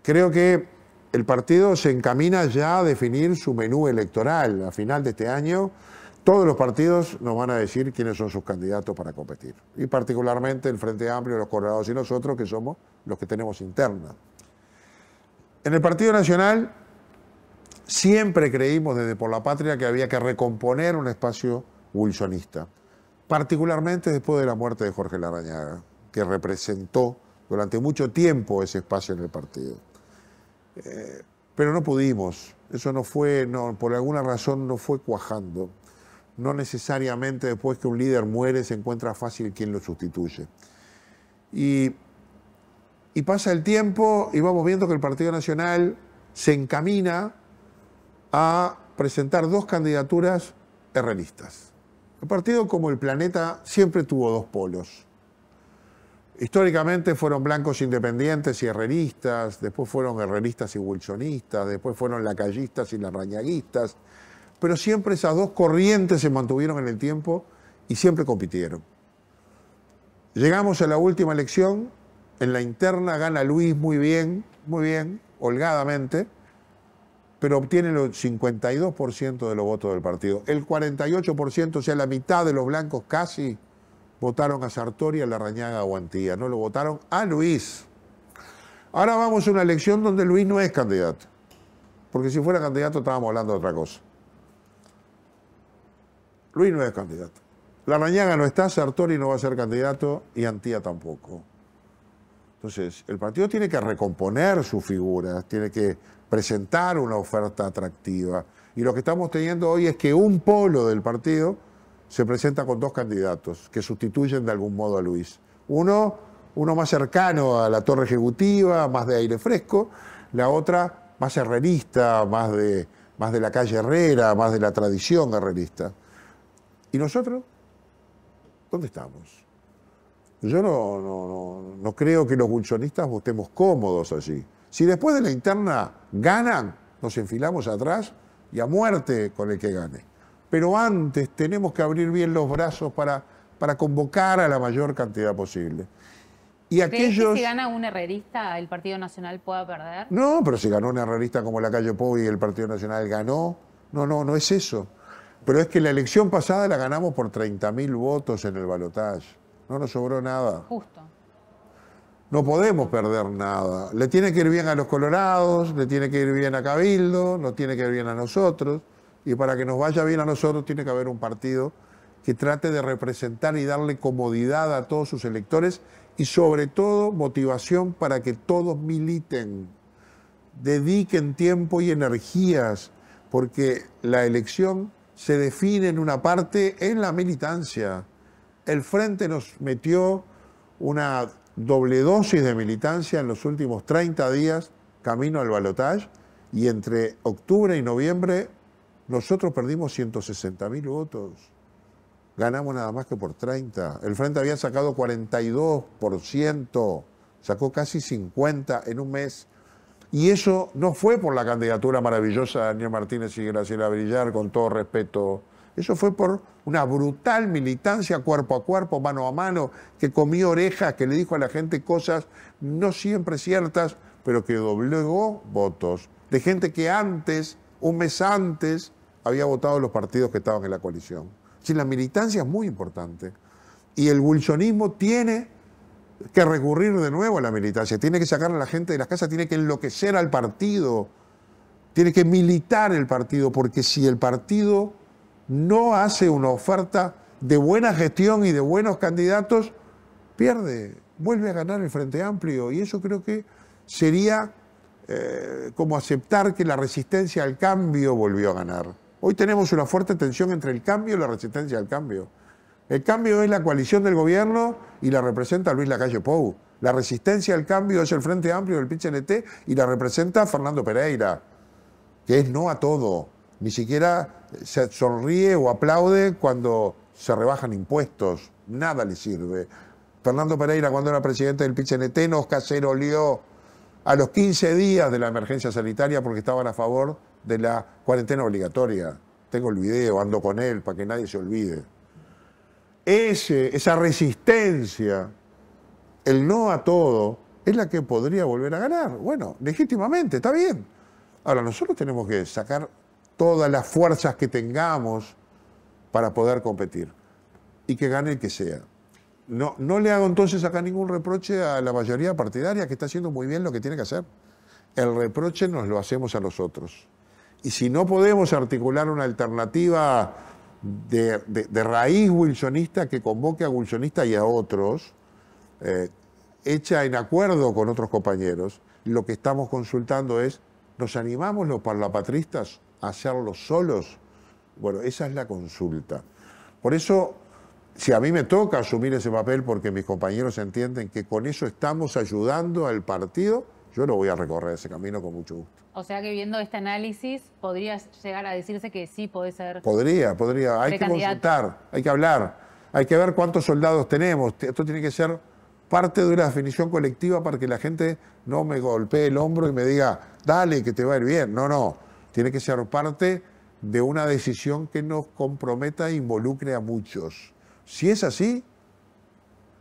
Creo que el partido se encamina ya a definir su menú electoral. A final de este año, todos los partidos nos van a decir quiénes son sus candidatos para competir. Y particularmente el Frente Amplio, los Colorados y nosotros, que somos los que tenemos interna. En el Partido Nacional siempre creímos desde Por la Patria que había que recomponer un espacio wilsonista, particularmente después de la muerte de Jorge Larrañaga, que representó durante mucho tiempo ese espacio en el partido. Pero no pudimos, eso no fue, por alguna razón no fue cuajando. No necesariamente después que un líder muere se encuentra fácil quien lo sustituye. Y pasa el tiempo y vamos viendo que el Partido Nacional se encamina a presentar 2 candidaturas herreristas. El partido, como el planeta, siempre tuvo 2 polos. Históricamente fueron blancos independientes y herreristas, después fueron herreristas y wilsonistas, después fueron lacayistas y larrañaguistas, pero siempre esas 2 corrientes se mantuvieron en el tiempo y siempre compitieron. Llegamos a la última elección, en la interna gana Luis muy bien, holgadamente, pero obtiene el 52% de los votos del partido. El 48%, o sea, la mitad de los blancos casi, votaron a Sartori, a Larrañaga o a Antía. No lo votaron a Luis. Ahora vamos a una elección donde Luis no es candidato. Porque si fuera candidato estábamos hablando de otra cosa. Luis no es candidato. Larrañaga no está, Sartori no va a ser candidato y Antía tampoco. Entonces, el partido tiene que recomponer su figura, tiene que presentar una oferta atractiva. Y lo que estamos teniendo hoy es que un polo del partido se presenta con 2 candidatos que sustituyen de algún modo a Luis. Uno más cercano a la torre ejecutiva, más de aire fresco, la otra más herrerista, más de la calle Herrera, más de la tradición herrerista. ¿Y nosotros? ¿Dónde estamos? Yo no creo que los wilsonistas estemos cómodos allí. Si después de la interna ganan, nos enfilamos atrás y a muerte con el que gane. Pero antes tenemos que abrir bien los brazos para convocar a la mayor cantidad posible. Y aquellos... ¿Crees que si gana un herrerista el Partido Nacional pueda perder? No, pero si ganó un herrerista como Lacalle Pou y el Partido Nacional ganó, no es eso. Pero es que la elección pasada la ganamos por 30.000 votos en el balotaje. No nos sobró nada. Justo. No podemos perder nada. Le tiene que ir bien a los colorados, le tiene que ir bien a Cabildo, nos tiene que ir bien a nosotros. Y para que nos vaya bien a nosotros tiene que haber un partido que trate de representar y darle comodidad a todos sus electores y sobre todo motivación para que todos militen, dediquen tiempo y energías, porque la elección se define en una parte en la militancia. El Frente nos metió una doble dosis de militancia en los últimos 30 días camino al balotaje y entre octubre y noviembre Nosotros perdimos 160.000 votos. Ganamos nada más que por 30. El Frente había sacado 42%, sacó casi 50% en un mes. Y eso no fue por la candidatura maravillosa de Daniel Martínez y Graciela Brillar, con todo respeto. Eso fue por una brutal militancia cuerpo a cuerpo, mano a mano, que comió orejas, que le dijo a la gente cosas no siempre ciertas, pero que doblegó votos de gente que antes, un mes antes, había votado los partidos que estaban en la coalición. Sí, la militancia es muy importante. Y el wilsonismo tiene que recurrir de nuevo a la militancia, tiene que sacar a la gente de las casas, tiene que enloquecer al partido, tiene que militar el partido, porque si el partido no hace una oferta de buena gestión y de buenos candidatos, pierde, vuelve a ganar el Frente Amplio, y eso creo que sería como aceptar que la resistencia al cambio volvió a ganar. Hoy tenemos una fuerte tensión entre el cambio y la resistencia al cambio. El cambio es la coalición del gobierno y la representa Luis Lacalle Pou. La resistencia al cambio es el Frente Amplio del PIT-CNT y la representa Fernando Pereira, que es no a todo. Ni siquiera se sonríe o aplaude cuando se rebajan impuestos. Nada le sirve. Fernando Pereira, cuando era presidente del PIT-CNT, nos caceroleó a los 15 días de la emergencia sanitaria porque estaban a favor de la cuarentena obligatoria. Tengo el video, ando con él para que nadie se olvide. Esa resistencia, el no a todo, es la que podría volver a ganar. Bueno, legítimamente, está bien. Ahora, nosotros tenemos que sacar todas las fuerzas que tengamos para poder competir y que gane el que sea. No le hago entonces acá ningún reproche a la mayoría partidaria, que está haciendo muy bien lo que tiene que hacer. El reproche nos lo hacemos a nosotros. Y si no podemos articular una alternativa de raíz wilsonista que convoque a wilsonistas y a otros, hecha en acuerdo con otros compañeros, lo que estamos consultando es, ¿nos animamos los parlapatristas a hacerlo solos? Bueno, esa es la consulta. Por eso, si a mí me toca asumir ese papel porque mis compañeros entienden que con eso estamos ayudando al partido, yo lo voy a recorrer ese camino con mucho gusto. O sea que viendo este análisis, podría llegar a decirse que sí puede ser... Podría. Hay que consultar, hay que hablar, hay que ver cuántos soldados tenemos. Esto tiene que ser parte de una definición colectiva para que la gente no me golpee el hombro y me diga, dale, que te va a ir bien. No. Tiene que ser parte de una decisión que nos comprometa e involucre a muchos. Si es así,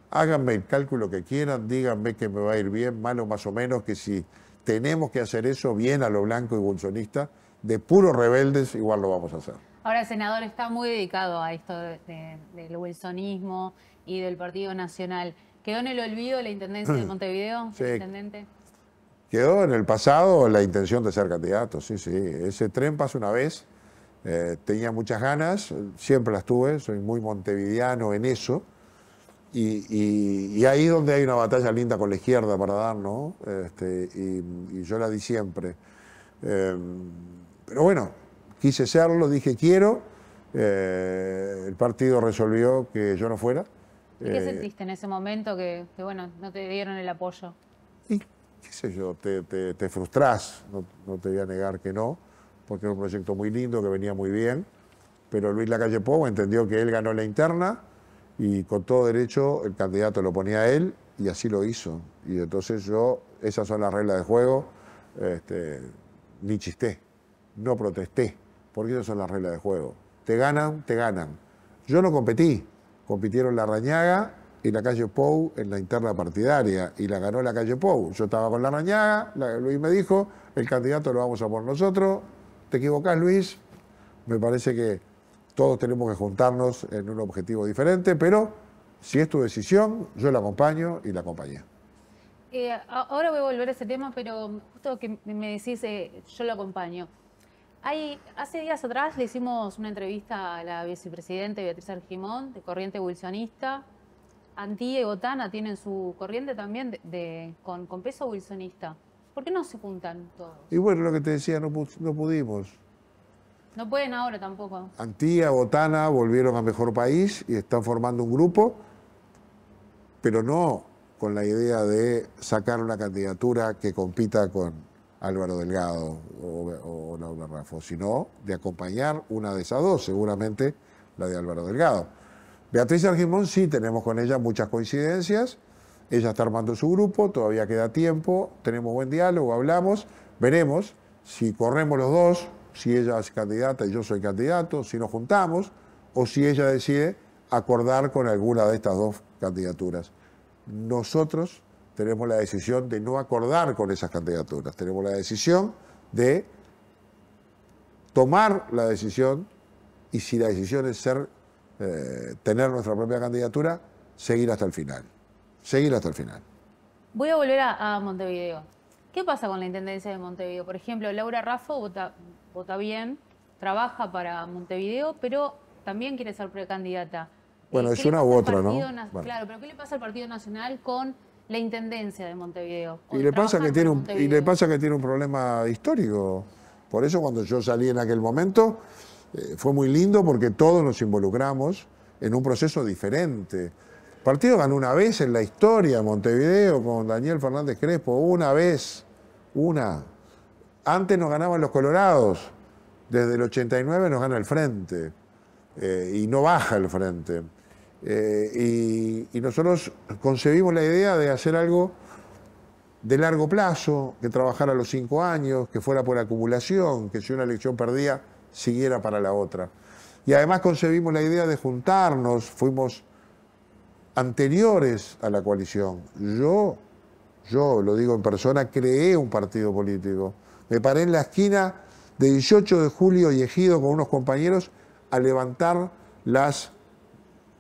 háganme el cálculo que quieran, díganme que me va a ir bien, mal o más o menos, que si tenemos que hacer eso bien a lo blanco y bolsonista, de puros rebeldes, igual lo vamos a hacer. Ahora el senador está muy dedicado a esto del wilsonismo y del Partido Nacional. ¿Quedó en el olvido la Intendencia de Montevideo, sí. Intendente? Quedó en el pasado la intención de ser candidato, sí. Ese tren pasó una vez, tenía muchas ganas, siempre las tuve, soy muy montevideano en eso. Y ahí donde hay una batalla linda con la izquierda para dar, ¿no? Y yo la di siempre. Pero bueno, quise serlo, dije quiero. El partido resolvió que yo no fuera. ¿Y qué sentiste en ese momento que bueno, no te dieron el apoyo? Y qué sé yo, te frustrás, no te voy a negar que no, porque era un proyecto muy lindo, que venía muy bien. Pero Luis Lacalle Pou entendió que él ganó la interna, y con todo derecho el candidato lo ponía a él y así lo hizo. Y entonces esas son las reglas de juego, ni chisté, no protesté, porque esas son las reglas de juego. Te ganan, te ganan. Yo no competí, compitieron Larrañaga y Lacalle Pou en la interna partidaria y la ganó Lacalle Pou. Yo estaba con Larrañaga, Luis me dijo, el candidato lo vamos a poner nosotros. ¿Te equivocás, Luis? Me parece que todos tenemos que juntarnos en un objetivo diferente, pero si es tu decisión, yo la acompaño y la acompañé. Ahora voy a volver a ese tema, pero justo que me decís, yo lo acompaño. Hace días atrás le hicimos una entrevista a la vicepresidenta Beatriz Argimón, de corriente wilsonista. Antía y Botana tienen su corriente también con peso wilsonista. ¿Por qué no se juntan todos? Y bueno, lo que te decía, no pudimos. No pueden ahora tampoco. Antía, Botana volvieron a Mejor País y están formando un grupo, pero no con la idea de sacar una candidatura que compita con Álvaro Delgado o Laura Raffo, sino de acompañar una de esas dos, seguramente la de Álvaro Delgado. Beatriz Argimón sí tenemos con ella muchas coincidencias, ella está armando su grupo, todavía queda tiempo, tenemos buen diálogo, hablamos, veremos si corremos los dos, si ella es candidata y yo soy candidato, si nos juntamos o si ella decide acordar con alguna de estas dos candidaturas. Nosotros tenemos la decisión de no acordar con esas candidaturas, tenemos la decisión de tomar la decisión y si la decisión es tener nuestra propia candidatura, seguir hasta el final. Seguir hasta el final. Voy a volver a Montevideo. ¿Qué pasa con la Intendencia de Montevideo? Por ejemplo, Laura Raffo vota bien, trabaja para Montevideo, pero también quiere ser precandidata. Bueno, es una u otra, ¿no? Bueno. Claro, pero ¿qué le pasa al Partido Nacional con la Intendencia de Montevideo? Y le pasa que tiene un problema histórico. Por eso cuando yo salí en aquel momento, fue muy lindo porque todos nos involucramos en un proceso diferente. El partido ganó una vez en la historia Montevideo con Daniel Fernández Crespo, una vez, una. Antes nos ganaban los colorados, desde el 89 nos gana el Frente y no baja el Frente. Y nosotros concebimos la idea de hacer algo de largo plazo, que trabajara a los 5 años, que fuera por acumulación, que si una elección perdía, siguiera para la otra. Y además concebimos la idea de juntarnos, fuimos anteriores a la coalición. Yo lo digo en persona, creé un partido político. Me paré en la esquina de 18 de julio y Ejido con unos compañeros a levantar las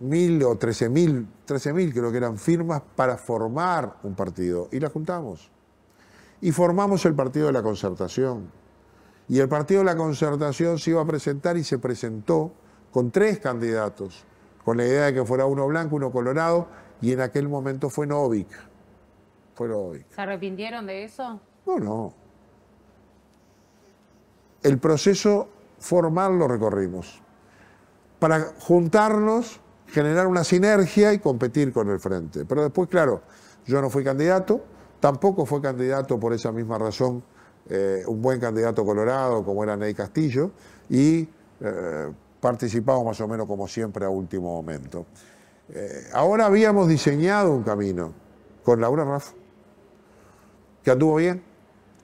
1.000 o 13.000 creo que eran firmas para formar un partido. Y la juntamos. Y formamos el Partido de la Concertación. Y el Partido de la Concertación se iba a presentar y se presentó con 3 candidatos, con la idea de que fuera uno blanco, uno colorado, y en aquel momento fue Novik. ¿Se arrepintieron de eso? No. El proceso formal lo recorrimos. Para juntarnos, generar una sinergia y competir con el Frente. Pero después, claro, yo no fui candidato, tampoco fue candidato por esa misma razón un buen candidato colorado como era Ney Castillo y participamos más o menos como siempre a último momento. Ahora habíamos diseñado un camino con Laura Raffo, que anduvo bien,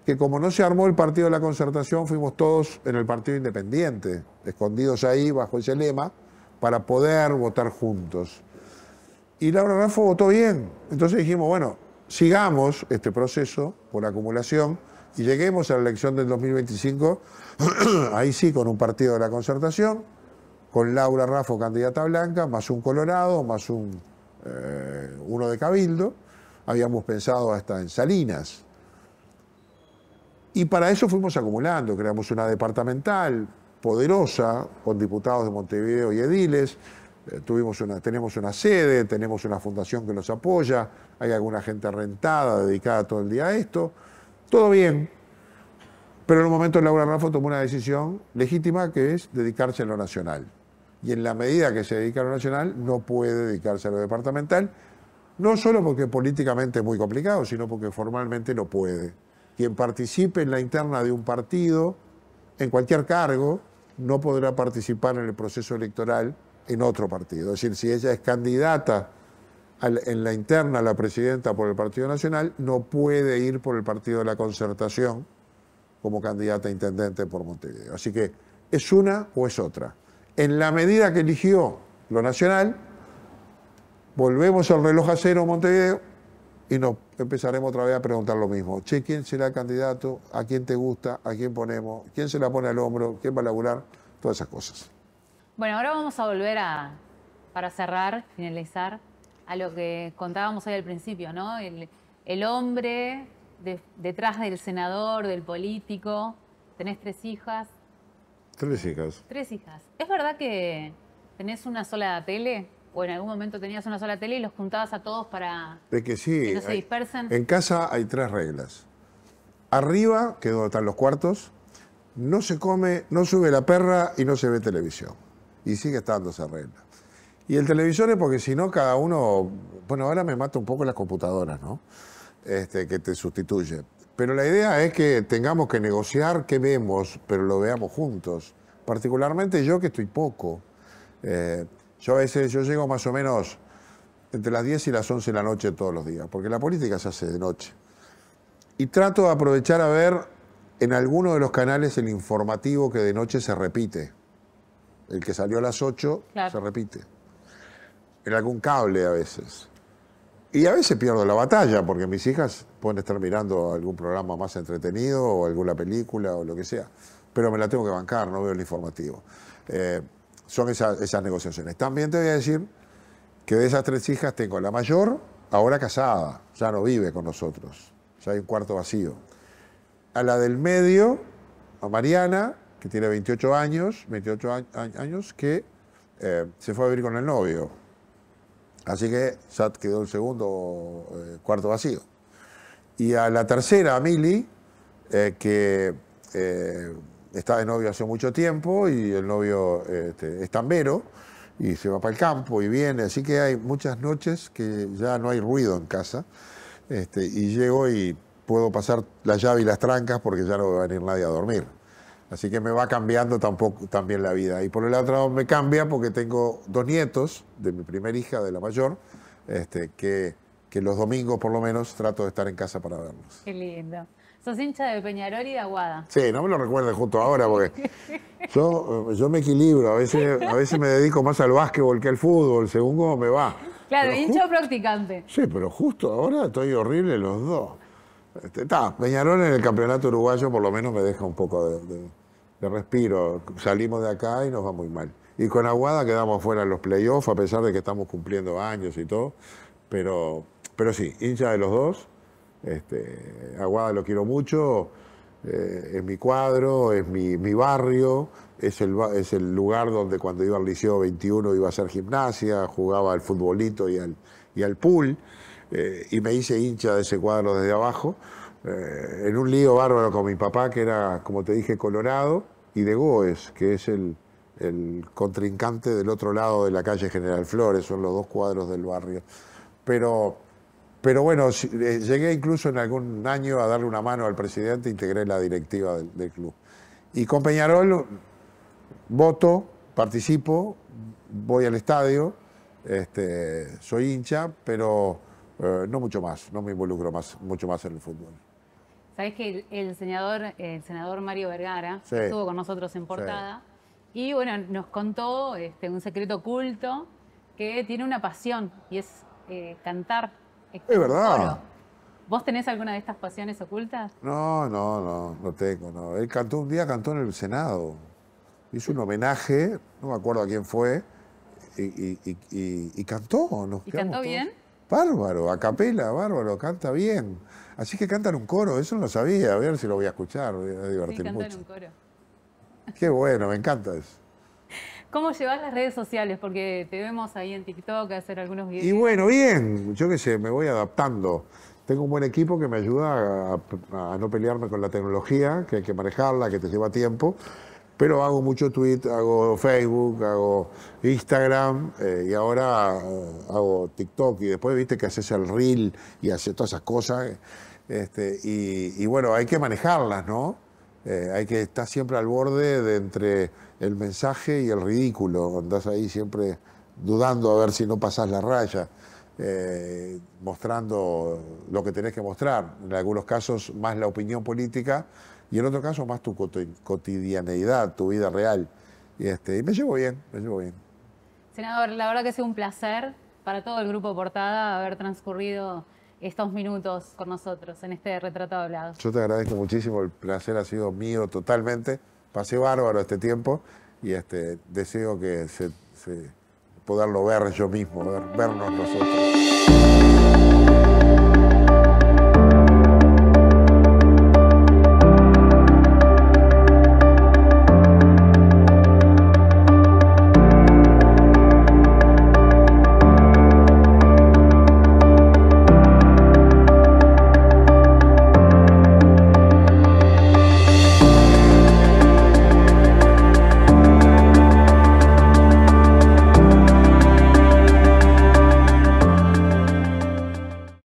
que como no se armó el Partido de la Concertación, fuimos todos en el Partido Independiente, escondidos ahí bajo ese lema, para poder votar juntos. Y Laura Raffo votó bien. Entonces dijimos, bueno, sigamos este proceso por acumulación y lleguemos a la elección del 2025, ahí sí, con un Partido de la Concertación, con Laura Raffo candidata blanca, más un colorado, más uno de Cabildo. Habíamos pensado hasta en Salinas. Y para eso fuimos acumulando, creamos una departamental poderosa, con diputados de Montevideo y ediles, tenemos una sede, tenemos una fundación que los apoya, hay alguna gente rentada, dedicada todo el día a esto, todo bien, pero en un momento Laura Raffo tomó una decisión legítima que es dedicarse a lo nacional. Y en la medida que se dedica a lo nacional, no puede dedicarse a lo departamental, no solo porque políticamente es muy complicado, sino porque formalmente no puede. Quien participe en la interna de un partido, en cualquier cargo, no podrá participar en el proceso electoral en otro partido. Es decir, si ella es candidata en la interna a la presidenta por el Partido Nacional, no puede ir por el Partido de la Concertación como candidata a intendente por Montevideo. Así que es una o es otra. En la medida que eligió lo nacional, volvemos al reloj a cero Montevideo y nos empezaremos otra vez a preguntar lo mismo. Che, ¿quién será el candidato? ¿A quién te gusta? ¿A quién ponemos? ¿Quién se la pone al hombro? ¿Quién va a laburar? Todas esas cosas. Bueno, ahora vamos a volver para cerrar, finalizar, a lo que contábamos hoy al principio, ¿no? El hombre detrás del senador, del político. Tenés 3 hijas. 3 hijas. 3 hijas. ¿Es verdad que tenés una sola tele? ¿O en algún momento tenías una sola tele y los juntabas a todos para que sí, no se dispersen? En casa hay 3 reglas. Arriba, que es donde están los cuartos, no se come, no sube la perra y no se ve televisión. Y sigue estando esa regla. Y el televisor es porque si no cada uno... Bueno, ahora me mata un poco las computadoras, ¿no? Que te sustituye. Pero la idea es que tengamos que negociar qué vemos, pero lo veamos juntos. Particularmente yo que estoy poco. Yo a veces llego más o menos entre las 10 y las 11 de la noche todos los días, porque la política se hace de noche. Y trato de aprovechar a ver en alguno de los canales el informativo que de noche se repite. El que salió a las 8 Claro. se repite. En algún cable a veces. Y a veces pierdo la batalla, porque mis hijas pueden estar mirando algún programa más entretenido o alguna película o lo que sea. Pero me la tengo que bancar, no veo el informativo. Son esas negociaciones. También te voy a decir que de esas 3 hijas tengo a la mayor, ahora casada, ya no vive con nosotros, ya hay un cuarto vacío. A la del medio, a Mariana, que tiene 28 años, que se fue a vivir con el novio. Así que ya quedó el segundo cuarto vacío. Y a la tercera, a Mili, que está de novio hace mucho tiempo y el novio es tambero y se va para el campo y viene. Así que hay muchas noches que ya no hay ruido en casa y llego y puedo pasar la llave y las trancas porque ya no va a venir nadie a dormir. Así que me va cambiando también la vida. Y por el otro lado me cambia porque tengo 2 nietos de mi primera hija, de la mayor, que los domingos por lo menos trato de estar en casa para verlos. Qué lindo. ¿Sos hincha de Peñarol y de Aguada? Sí, no me lo recuerdes justo ahora porque yo me equilibro. A veces me dedico más al básquetbol que al fútbol, según cómo me va. Claro, Pero hincha o practicante. Sí, pero justo ahora estoy horrible los dos. Peñarol en el campeonato uruguayo por lo menos me deja un poco de respiro. Salimos de acá y nos va muy mal. Y con Aguada quedamos fuera en los playoffs, a pesar de que estamos cumpliendo años y todo. Pero sí, hincha de los dos. Aguada lo quiero mucho. Es mi cuadro, es mi barrio. Es el lugar donde cuando iba al Liceo 21 iba a hacer gimnasia, jugaba al futbolito y al pool. Y me hice hincha de ese cuadro desde abajo, en un lío bárbaro con mi papá, que era, como te dije, colorado, y de Goes, que es el contrincante del otro lado de la calle General Flores, son los 2 cuadros del barrio. Pero bueno, llegué incluso en algún año a darle una mano al presidente, integré la directiva del club. Y con Peñarol voto, participo, voy al estadio, soy hincha, pero no mucho más, no me involucro mucho más en el fútbol. Sabés que el senador Mario Vergara Sí. estuvo con nosotros en Portada y bueno, nos contó un secreto oculto que tiene una pasión y es cantar. Es verdad. Coro. ¿Vos tenés alguna de estas pasiones ocultas? No tengo, no. Él un día cantó en el Senado, hizo un homenaje, no me acuerdo a quién fue, y cantó. ¿Y cantó bien? Bárbaro, a capela, bárbaro, canta bien. Así que canta en un coro, eso no lo sabía, a ver si lo voy a escuchar, me voy a divertir Sí, cantó mucho. en un coro. Qué bueno, me encanta eso. ¿Cómo llevas las redes sociales? Porque te vemos ahí en TikTok hacer algunos videos. Y bueno, bien, yo qué sé, me voy adaptando. Tengo un buen equipo que me ayuda a no pelearme con la tecnología, que hay que manejarla, que te lleva tiempo. Pero hago mucho Twitter, hago Facebook, hago Instagram y ahora hago TikTok. Y después viste que haces el reel y haces todas esas cosas. Y bueno, hay que manejarlas, ¿no? Hay que estar siempre al borde de entre el mensaje y el ridículo. Andás ahí siempre dudando a ver si no pasás la raya. Mostrando lo que tenés que mostrar. En algunos casos más la opinión política y en otros casos más tu cotidianeidad, tu vida real. Y me llevo bien, me llevo bien. Senador, la verdad que ha sido un placer para todo el Grupo Portada haber transcurrido estos minutos con nosotros en este Retrato Hablado. Yo te agradezco muchísimo, el placer ha sido mío totalmente. Pasé bárbaro este tiempo y deseo que poderlo ver yo mismo, vernos nosotros.